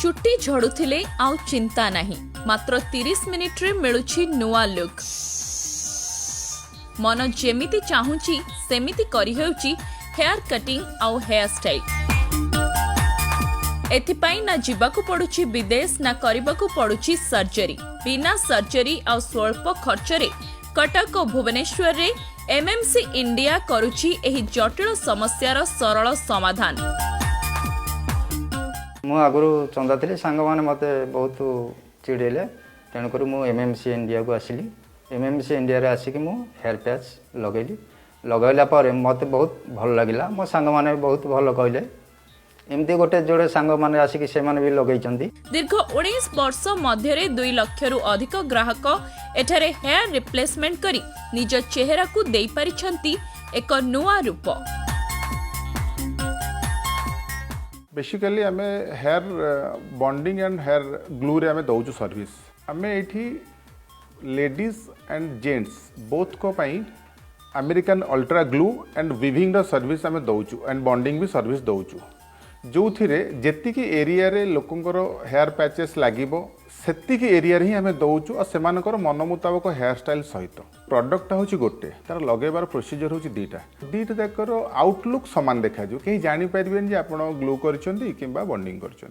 चुट्टी झड़ुथिले आउ चिंता नहीं मात्र 30 मिनिट रे मिलुछि नुआ लुक। मन जेमिति चाहूची सेमिति करी हेउची हेयर कटिंग आउ हेयर स्टाइल। एथिपाई ना जीवाकू पड़ुछि विदेश ना करिबाकू पड़ुछि सर्जरी। बिना सर्जरी आउ स्वल्प खर्चरे कटक और भुवनेश्वर रे एमएमसी इंडिया करुछि एही जटिल समस्यार सरल समाधान। मु आगु चंदा थी सांग मैंने मत बहुत चिड़ेले तेणुक मु एमएमसी इंडिया को आसिली। एमएमसी इंडिया रे आसिक मु हेयर पैच लगेली। लगैला पर मत बहुत भल लगिला। मो सांग माने बहुत भल कहले। एमती गोटे जोड़े सांग माने आसिक से माने भी लगैचंती। दीर्घ 19 वर्ष मध्य 2 लाख रु अधिक ग्राहक एठारे हेयर रिप्लेसमेंट करी निज चेहरा को देई परिछंती एक नुआ रूप। बेसिकली आमे hair bonding and hair glue रे आमे दउछु सर्विस। आमे एठी लेडीज एंड जेंट्स बोथ को पई American ultra glue and viewing the service आमे दउछु एंड बॉन्डिंग भी सर्विस दउछु। जो थिरे जेतिकी एरिया रे लोकंकर हेयर पैचेस लागिबो सेतिकी एरिया रे ही आमे दउछु और सेमानकर मन मुताबिक हेयर स्टाइल सहित प्रोडक्ट होची गोटे तार लगेबार प्रोसीजर होची दीटा जाकर आउटलुक समान देखा जो कहीं जानी परिबेन जे आपण ग्लू करचंदी किंबा बॉन्डिंग करचंदी।